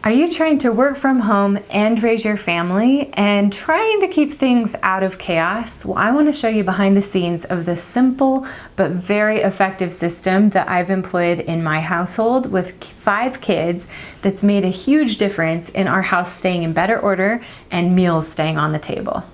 Are you trying to work from home and raise your family and trying to keep things out of chaos? Well, I want to show you behind the scenes of this simple but very effective system that I've employed in my household with 5 kids that's made a huge difference in our house staying in better order and meals staying on the table.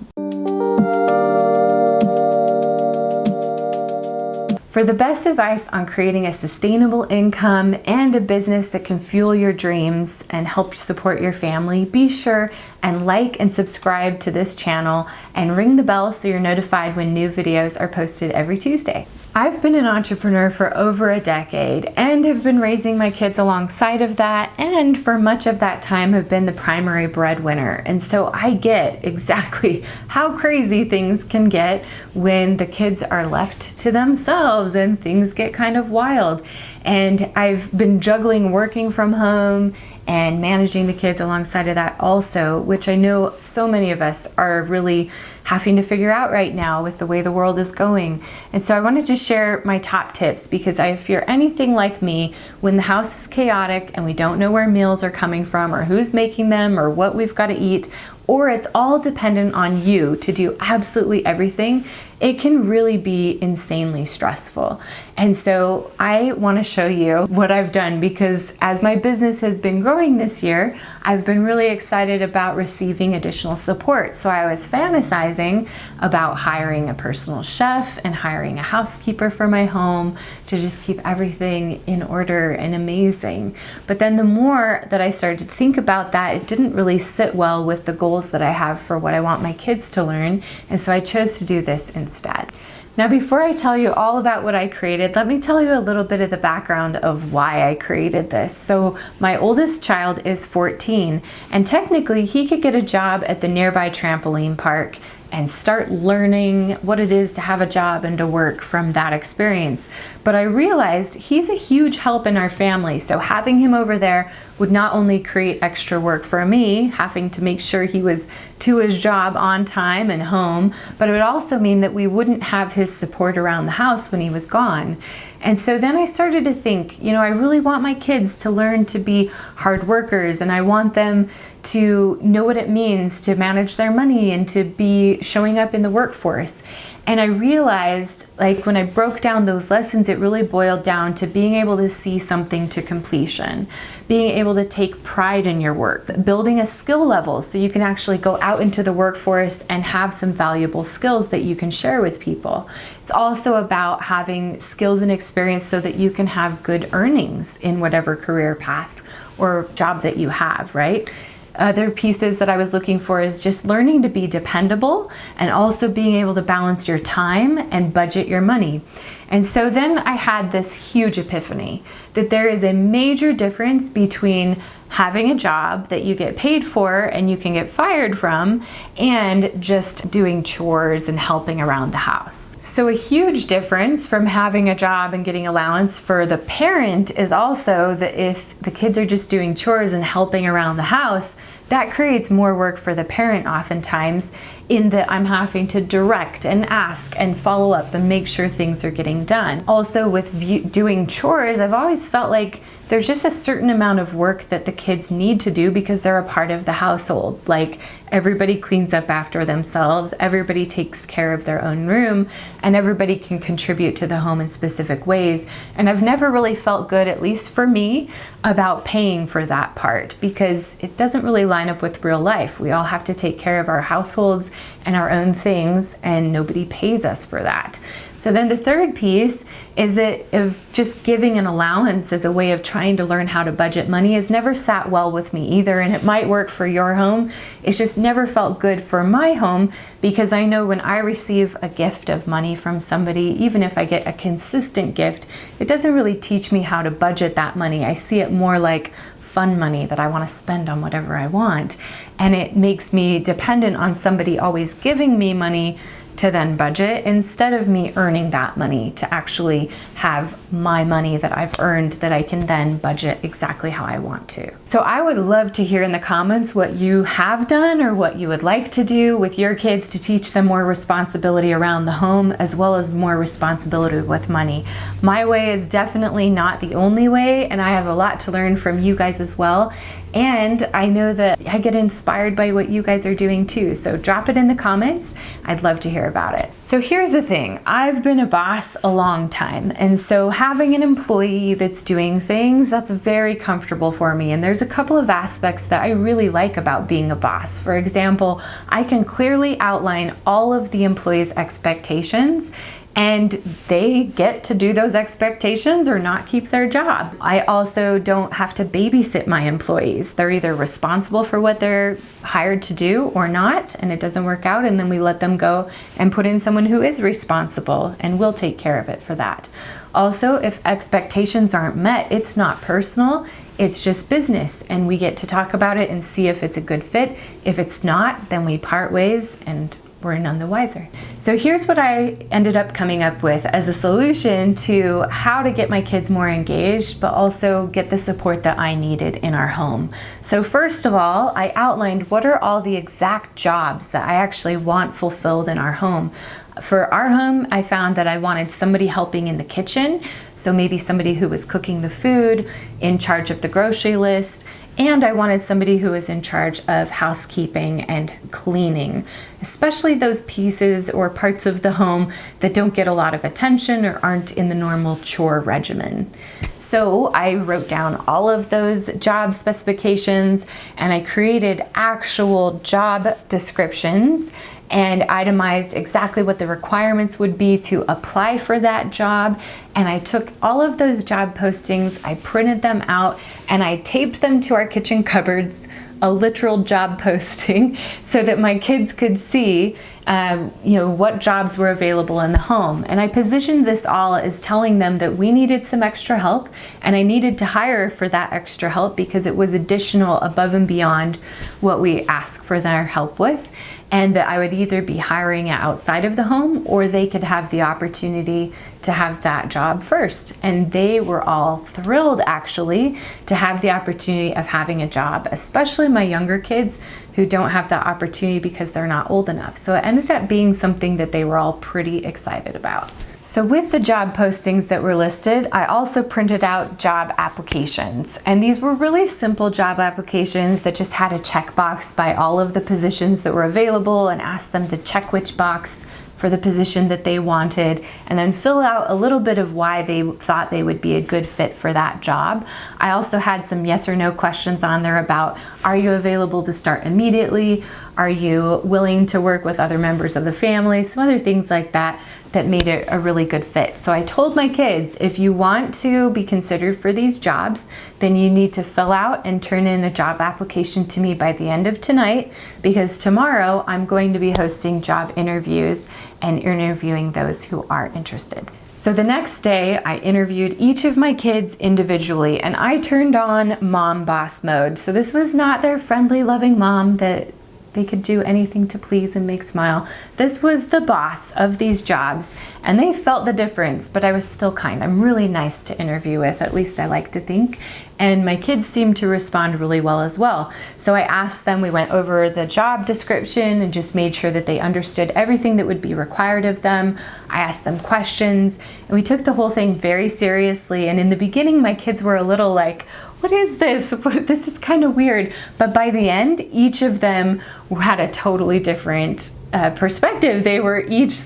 For the best advice on creating a sustainable income and a business that can fuel your dreams and help support your family, be sure and like and subscribe to this channel and ring the bell so you're notified when new videos are posted every Tuesday. I've been an entrepreneur for over a decade and have been raising my kids alongside of that, and for much of that time have been the primary breadwinner. And so I get exactly how crazy things can get when the kids are left to themselves and things get kind of wild. And I've been juggling working from home and managing the kids alongside of that also, which I know so many of us are really having to figure out right now with the way the world is going. And so I wanted to share my top tips because if you're anything like me, when the house is chaotic and we don't know where meals are coming from or who's making them or what we've got to eat, or it's all dependent on you to do absolutely everything, it can really be insanely stressful. And so I want to show you what I've done, because as my business has been growing this year, I've been really excited about receiving additional support. So I was fantasizing about hiring a personal chef and hiring a housekeeper for my home to just keep everything in order and amazing. But then the more that I started to think about that, it didn't really sit well with the goals that I have for what I want my kids to learn. And so I chose to do this instead. Now, before I tell you all about what I created, let me tell you a little bit of the background of why I created this. So my oldest child is 14, and technically he could get a job at the nearby trampoline park and start learning what it is to have a job and to work from that experience. But I realized he's a huge help in our family, so having him over there would not only create extra work for me, having to make sure he was to his job on time and home, but it would also mean that we wouldn't have his support around the house when he was gone. And so then I started to think, I really want my kids to learn to be hard workers, and I want them to know what it means to manage their money and to be showing up in the workforce. And I realized, when I broke down those lessons, it really boiled down to being able to see something to completion, being able to take pride in your work, building a skill level so you can actually go out into the workforce and have some valuable skills that you can share with people. It's also about having skills and experience so that you can have good earnings in whatever career path or job that you have, right? Other pieces that I was looking for is just learning to be dependable and also being able to balance your time and budget your money. And so then I had this huge epiphany that there is a major difference between having a job that you get paid for and you can get fired from, and just doing chores and helping around the house. So a huge difference from having a job and getting allowance for the parent is also that if the kids are just doing chores and helping around the house, that creates more work for the parent oftentimes, in that I'm having to direct and ask and follow up and make sure things are getting done. Also with doing chores, I've always felt like there's just a certain amount of work that the kids need to do because they're a part of the household. Like, everybody cleans up after themselves, everybody takes care of their own room, and everybody can contribute to the home in specific ways. And I've never really felt good, at least for me, about paying for that part, because it doesn't really line up with real life. We all have to take care of our households and our own things, and nobody pays us for that. So then the third piece is that of just giving an allowance as a way of trying to learn how to budget money has never sat well with me either, and it might work for your home. It's just never felt good for my home, because I know when I receive a gift of money from somebody, even if I get a consistent gift, it doesn't really teach me how to budget that money. I see it more like fun money that I want to spend on whatever I want, and it makes me dependent on somebody always giving me money to then budget, instead of me earning that money to actually have my money that I've earned that I can then budget exactly how I want to. So I would love to hear in the comments what you have done or what you would like to do with your kids to teach them more responsibility around the home, as well as more responsibility with money. My way is definitely not the only way, and I have a lot to learn from you guys as well. And I know that I get inspired by what you guys are doing too. So drop it in the comments. I'd love to hear about it. So here's the thing. I've been a boss a long time. And so having an employee that's doing things, that's very comfortable for me. And there's a couple of aspects that I really like about being a boss. For example, I can clearly outline all of the employees' expectations, and they get to do those expectations or not keep their job. I also don't have to babysit my employees. They're either responsible for what they're hired to do or not, and it doesn't work out, and then we let them go and put in someone who is responsible and will take care of it for that. Also, if expectations aren't met, it's not personal, it's just business, and we get to talk about it and see if it's a good fit. If it's not, then we part ways and we're none the wiser. So here's what I ended up coming up with as a solution to how to get my kids more engaged, but also get the support that I needed in our home. So first of all, I outlined what are all the exact jobs that I actually want fulfilled in our home. For our home, I found that I wanted somebody helping in the kitchen. So maybe somebody who was cooking the food, in charge of the grocery list, and I wanted somebody who was in charge of housekeeping and cleaning, especially those pieces or parts of the home that don't get a lot of attention or aren't in the normal chore regimen. So I wrote down all of those job specifications, and I created actual job descriptions and itemized exactly what the requirements would be to apply for that job. And I took all of those job postings, I printed them out, and I taped them to our kitchen cupboards, a literal job posting, so that my kids could see what jobs were available in the home. And I positioned this all as telling them that we needed some extra help, and I needed to hire for that extra help because it was additional above and beyond what we asked for their help with. And that I would either be hiring outside of the home, or they could have the opportunity to have that job first. And they were all thrilled, actually, to have the opportunity of having a job, especially my younger kids who don't have that opportunity because they're not old enough. So it ended up being something that they were all pretty excited about. So with the job postings that were listed, I also printed out job applications. And these were really simple job applications that just had a checkbox by all of the positions that were available and asked them to check which box for the position that they wanted, and then fill out a little bit of why they thought they would be a good fit for that job. I also had some yes or no questions on there about, are you available to start immediately? Are you willing to work with other members of the family? Some other things like that that made it a really good fit. So I told my kids, if you want to be considered for these jobs, then you need to fill out and turn in a job application to me by the end of tonight, because tomorrow I'm going to be hosting job interviews and interviewing those who are interested. So the next day, I interviewed each of my kids individually, and I turned on mom boss mode. So this was not their friendly, loving mom that they could do anything to please and make smile. This was the boss of these jobs, and they felt the difference, but I was still kind. I'm really nice to interview with, at least I like to think. And my kids seemed to respond really well as well. So I asked them, we went over the job description and just made sure that they understood everything that would be required of them. I asked them questions, and we took the whole thing very seriously. And in the beginning, my kids were a little like, what is this? This is kind of weird. But by the end, each of them had a totally different perspective. They were each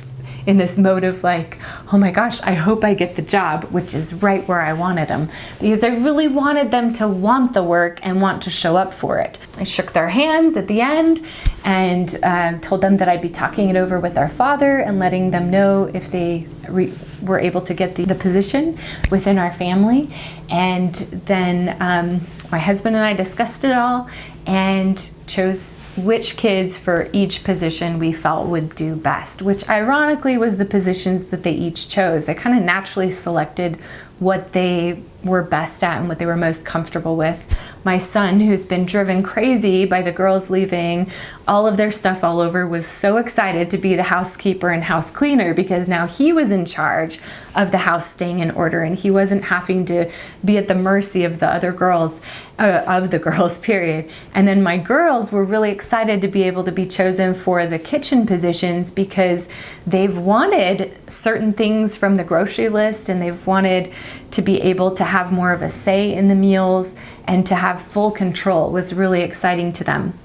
in this mode of like, oh my gosh, I hope I get the job, which is right where I wanted them, because I really wanted them to want the work and want to show up for it. I shook their hands at the end and told them that I'd be talking it over with their father and letting them know if they were able to get the position within our family. And then my husband and I discussed it all and chose which kids for each position we felt would do best, which ironically was the positions that they each chose. They kind of naturally selected what they were best at and what they were most comfortable with. My son, who's been driven crazy by the girls leaving all of their stuff all over, was so excited to be the housekeeper and house cleaner, because now he was in charge of the house staying in order, and he wasn't having to be at the mercy of the other girls, period. And then my girls were really excited to be able to be chosen for the kitchen positions, because they've wanted certain things from the grocery list, and they've wanted to be able to have more of a say in the meals and to have full control was really exciting to them.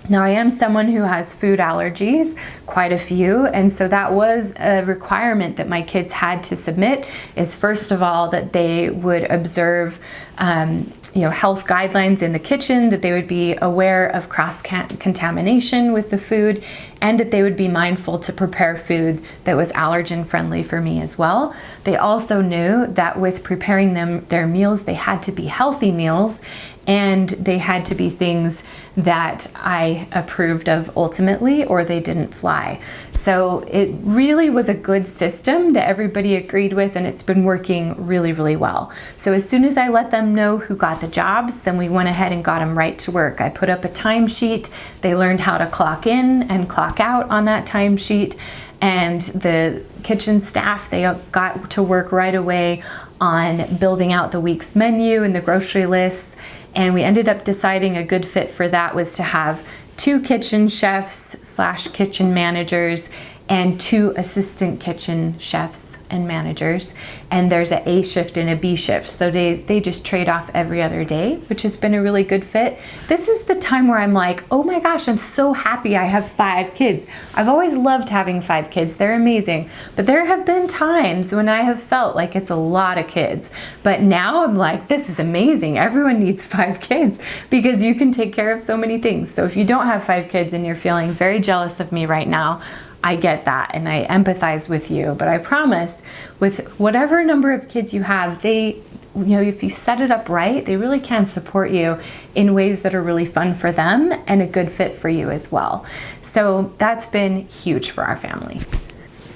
Now, I am someone who has food allergies, quite a few, and so that was a requirement that my kids had to submit, is first of all that they would observe health guidelines in the kitchen, that they would be aware of cross-contamination with the food, and that they would be mindful to prepare food that was allergen friendly for me as well. They also knew that with preparing their meals, they had to be healthy meals, and they had to be things that I approved of ultimately, or they didn't fly. So it really was a good system that everybody agreed with, and it's been working really, really well. So as soon as I let them know who got the jobs, then we went ahead and got them right to work. I put up a timesheet. They learned how to clock in and clock out on that timesheet. And the kitchen staff, they got to work right away on building out the week's menu and the grocery lists. And we ended up deciding a good fit for that was to have 2 kitchen chefs / kitchen managers and 2 assistant kitchen chefs and managers. And there's an A shift and a B shift. So they just trade off every other day, which has been a really good fit. This is the time where I'm like, oh my gosh, I'm so happy I have 5 kids. I've always loved having 5 kids. They're amazing. But there have been times when I have felt like it's a lot of kids. But now I'm like, this is amazing. Everyone needs 5 kids because you can take care of so many things. So if you don't have 5 kids and you're feeling very jealous of me right now, I get that and I empathize with you, but I promise with whatever number of kids you have, if you set it up right, they really can support you in ways that are really fun for them and a good fit for you as well. So that's been huge for our family.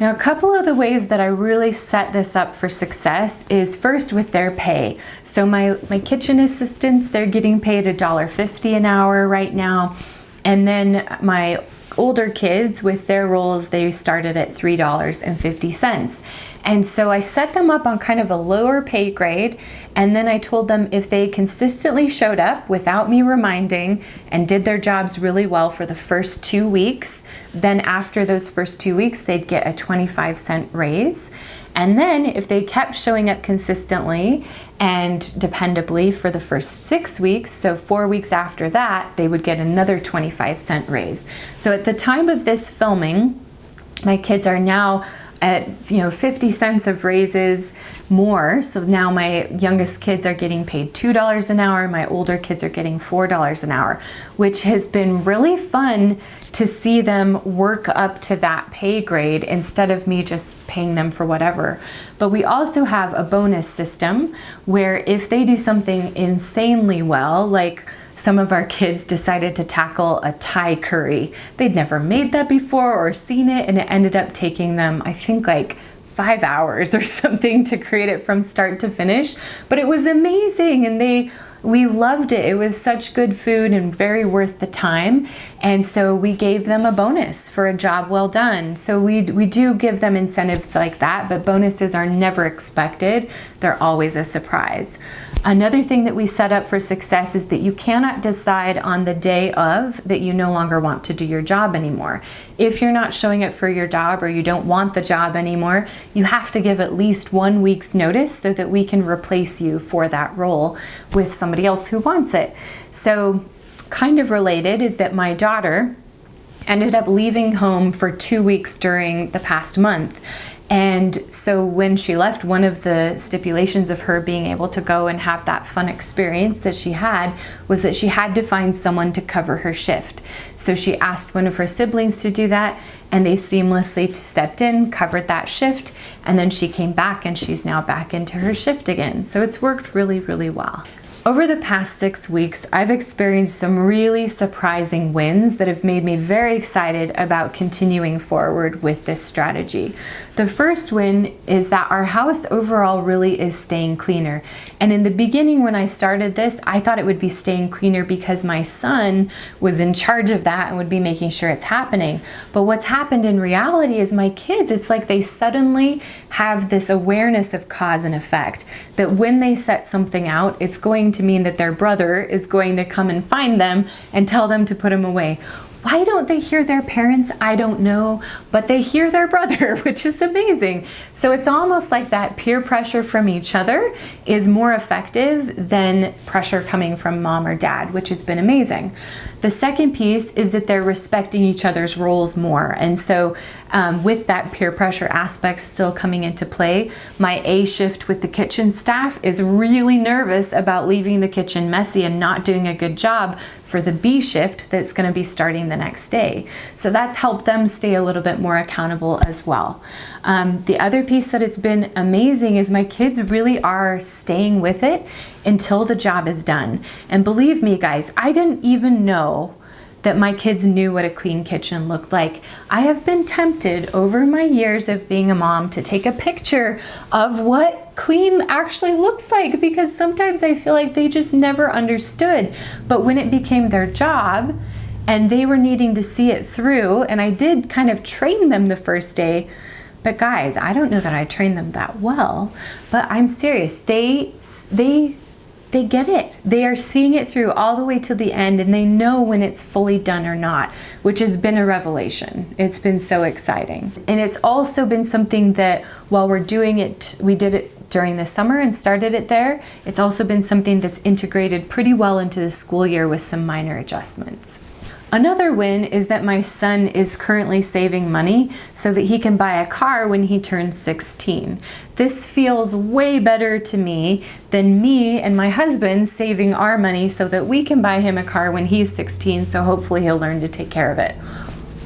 Now, a couple of the ways that I really set this up for success is first with their pay. So my kitchen assistants, they're getting paid $1.50 an hour right now. And then my older kids with their roles, they started at $3.50. And so I set them up on kind of a lower pay grade, and then I told them if they consistently showed up without me reminding and did their jobs really well for the first 2 weeks, then after those first 2 weeks, they'd get a 25-cent raise. And then if they kept showing up consistently and dependably for the first 6 weeks, so 4 weeks after that, they would get another 25-cent raise. So at the time of this filming, my kids are now at 50 cents of raises more. So now my youngest kids are getting paid $2 an hour. My older kids are getting $4 an hour, which has been really fun to see them work up to that pay grade instead of me just paying them for whatever. But we also have a bonus system where if they do something insanely well, like some of our kids decided to tackle a Thai curry. They'd never made that before or seen it, and it ended up taking them, I think, like 5 hours or something to create it from start to finish. But it was amazing, and we loved it. It was such good food and very worth the time. And so we gave them a bonus for a job well done. So we do give them incentives like that, but bonuses are never expected. They're always a surprise. Another thing that we set up for success is that you cannot decide on the day of that you no longer want to do your job anymore. If you're not showing up for your job or you don't want the job anymore, you have to give at least 1 week's notice so that we can replace you for that role with somebody else who wants it. So kind of related is that my daughter ended up leaving home for 2 weeks during the past month. And so when she left, one of the stipulations of her being able to go and have that fun experience that she had was that she had to find someone to cover her shift. So she asked one of her siblings to do that, and they seamlessly stepped in, covered that shift, and then she came back and she's now back into her shift again. So it's worked really, really well. Over the past 6 weeks, I've experienced some really surprising wins that have made me very excited about continuing forward with this strategy. The first win is that our house overall really is staying cleaner. And in the beginning when I started this, I thought it would be staying cleaner because my son was in charge of that and would be making sure it's happening. But what's happened in reality is my kids, it's like they suddenly have this awareness of cause and effect, that when they set something out, it's going to mean that their brother is going to come and find them and tell them to put them away. Why don't they hear their parents? I don't know, but they hear their brother, which is amazing. So it's almost like that peer pressure from each other is more effective than pressure coming from mom or dad, which has been amazing. The second piece is that they're respecting each other's roles more. And so with that peer pressure aspect still coming into play, my A shift with the kitchen staff is really nervous about leaving the kitchen messy and not doing a good job for the B shift that's going to be starting the next day. So that's helped them stay a little bit more accountable as well. The other piece that it's been amazing is my kids really are staying with it until the job is done. And believe me, guys, I didn't even know that my kids knew what a clean kitchen looked like. I have been tempted over my years of being a mom to take a picture of what clean actually looks like, because sometimes I feel like they just never understood. But when it became their job and they were needing to see it through, and I did kind of train them the first day, but guys, I don't know that I trained them that well, but I'm serious. They get it. They are seeing it through all the way to the end, and they know when it's fully done or not, which has been a revelation. It's been so exciting. And it's also been something that while we're doing it, we did it during the summer and started it there. It's also been something that's integrated pretty well into the school year with some minor adjustments. Another win is that my son is currently saving money so that he can buy a car when he turns 16. This feels way better to me than me and my husband saving our money so that we can buy him a car when he's 16, so hopefully he'll learn to take care of it.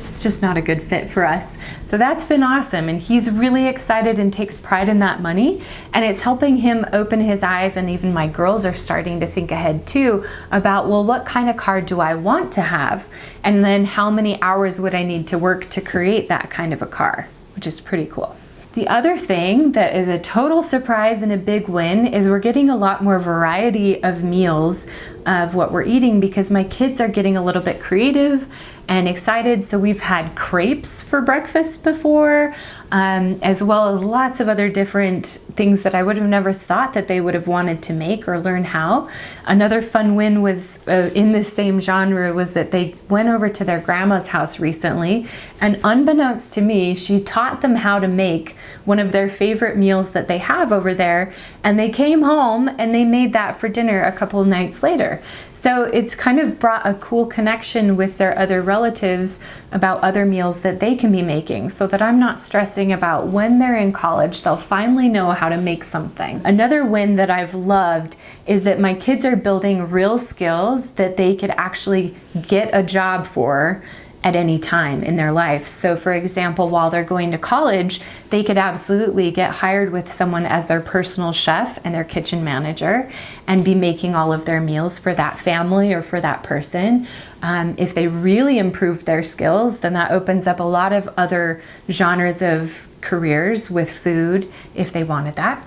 It's just not a good fit for us. So that's been awesome, and he's really excited and takes pride in that money, and it's helping him open his eyes. And even my girls are starting to think ahead too about, well, what kind of car do I want to have, and then how many hours would I need to work to create that kind of a car, which is pretty cool. The other thing that is a total surprise and a big win is we're getting a lot more variety of meals of what we're eating, because my kids are getting a little bit creative and excited. So we've had crepes for breakfast before, as well as lots of other different things that I would have never thought that they would have wanted to make or learn how. Another fun win was in this same genre was that they went over to their grandma's house recently, and unbeknownst to me, she taught them how to make one of their favorite meals that they have over there, and they came home and they made that for dinner a couple of nights later. So it's kind of brought a cool connection with their other relatives about other meals that they can be making, so that I'm not stressing about when they're in college, they'll finally know how to make something. Another win that I've loved is that my kids are building real skills that they could actually get a job for at any time in their life. So for example, while they're going to college, they could absolutely get hired with someone as their personal chef and their kitchen manager and be making all of their meals for that family or for that person. If they really improve their skills, then that opens up a lot of other genres of careers with food if they wanted that.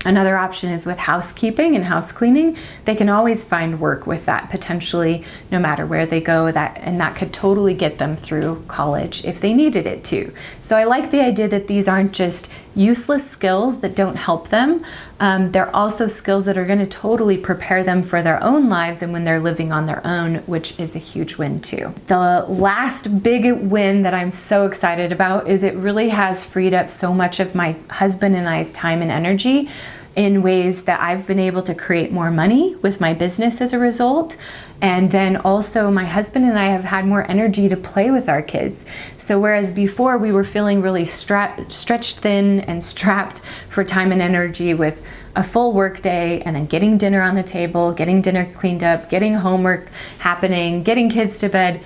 Another option is with housekeeping and house cleaning. They can always find work with that potentially, no matter where they go, and that could totally get them through college if they needed it to. So I like the idea that these aren't just useless skills that don't help them. They're also skills that are going to totally prepare them for their own lives and when they're living on their own, which is a huge win too. The last big win that I'm so excited about is it really has freed up so much of my husband and I's time and energy in ways that I've been able to create more money with my business as a result. And then also my husband and I have had more energy to play with our kids. So whereas before we were feeling really stretched thin and strapped for time and energy with a full work day and then getting dinner on the table, getting dinner cleaned up, getting homework happening, getting kids to bed,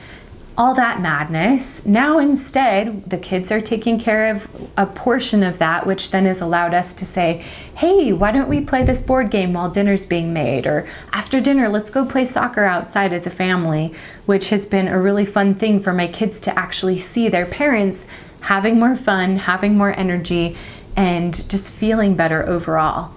all that madness. Now instead, the kids are taking care of a portion of that, which then has allowed us to say, hey, why don't we play this board game while dinner's being made? Or after dinner, let's go play soccer outside as a family, which has been a really fun thing for my kids to actually see their parents having more fun, having more energy, and just feeling better overall.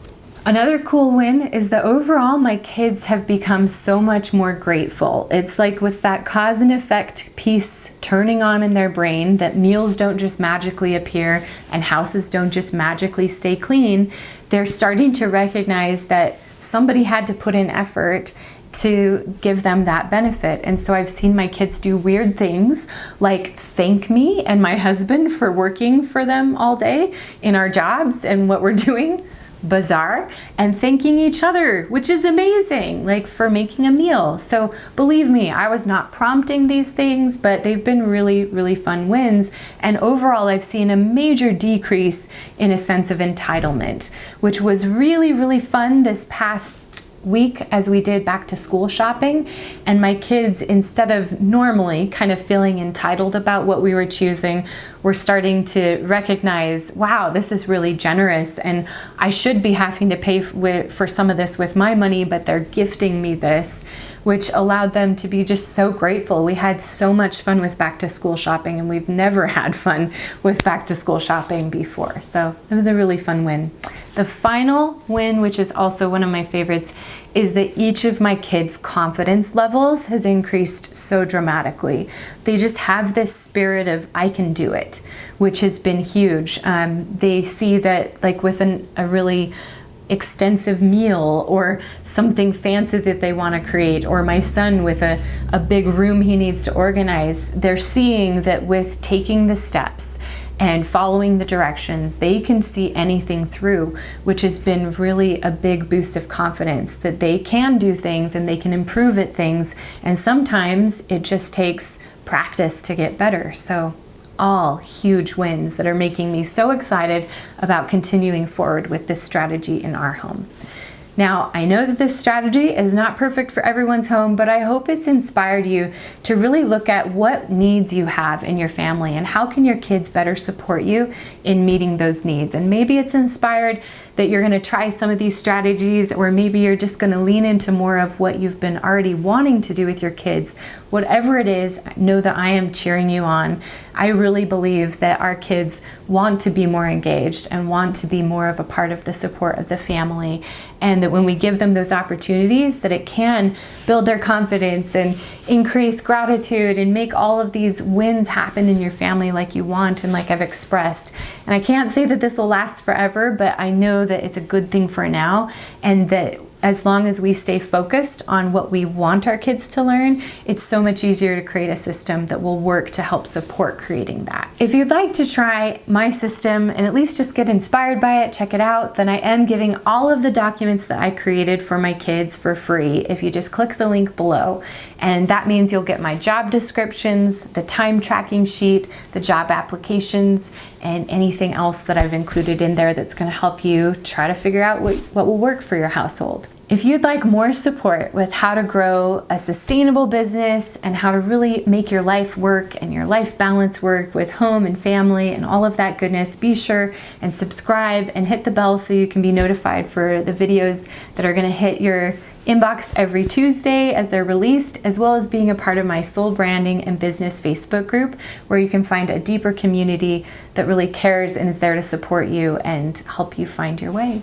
Another cool win is that overall my kids have become so much more grateful. It's like with that cause and effect piece turning on in their brain, that meals don't just magically appear and houses don't just magically stay clean. They're starting to recognize that somebody had to put in effort to give them that benefit. And so I've seen my kids do weird things like thank me and my husband for working for them all day in our jobs and what we're doing, bizarre, and thanking each other, which is amazing, like for making a meal. So believe me, I was not prompting these things, but they've been really, really fun wins. And overall, I've seen a major decrease in a sense of entitlement, which was really, really fun this past week as we did back to school shopping. And my kids, instead of normally kind of feeling entitled about what we were choosing, were starting to recognize, wow, this is really generous and I should be having to pay for some of this with my money, but they're gifting me this, which allowed them to be just so grateful. We had so much fun with back to school shopping, and we've never had fun with back to school shopping before. So it was a really fun win. The final win, which is also one of my favorites, is that each of my kids' confidence levels has increased so dramatically. They just have this spirit of I can do it, which has been huge. They see that like with a really extensive meal or something fancy that they want to create, or my son with a big room he needs to organize, they're seeing that with taking the steps and following the directions, they can see anything through, which has been really a big boost of confidence that they can do things and they can improve at things. And sometimes it just takes practice to get better. So all huge wins that are making me so excited about continuing forward with this strategy in our home. Now, I know that this strategy is not perfect for everyone's home, but I hope it's inspired you to really look at what needs you have in your family and how can your kids better support you in meeting those needs. And maybe it's inspired that you're going to try some of these strategies, or maybe you're just going to lean into more of what you've been already wanting to do with your kids. Whatever it is, know that I am cheering you on. I really believe that our kids want to be more engaged and want to be more of a part of the support of the family, and that when we give them those opportunities, that it can build their confidence and increase gratitude and make all of these wins happen in your family like you want and like I've expressed. And I can't say that this will last forever, but I know that it's a good thing for now, and that as long as we stay focused on what we want our kids to learn, it's so much easier to create a system that will work to help support creating that. If you'd like to try my system and at least just get inspired by it, check it out, then I am giving all of the documents that I created for my kids for free if you just click the link below. And that means you'll get my job descriptions, the time tracking sheet, the job applications, and anything else that I've included in there that's going to help you try to figure out what will work for your household. If you'd like more support with how to grow a sustainable business and how to really make your life work and your life balance work with home and family and all of that goodness, be sure and subscribe and hit the bell so you can be notified for the videos that are going to hit your inbox every Tuesday as they're released, as well as being a part of my Soul Branding and Business Facebook group, where you can find a deeper community that really cares and is there to support you and help you find your way.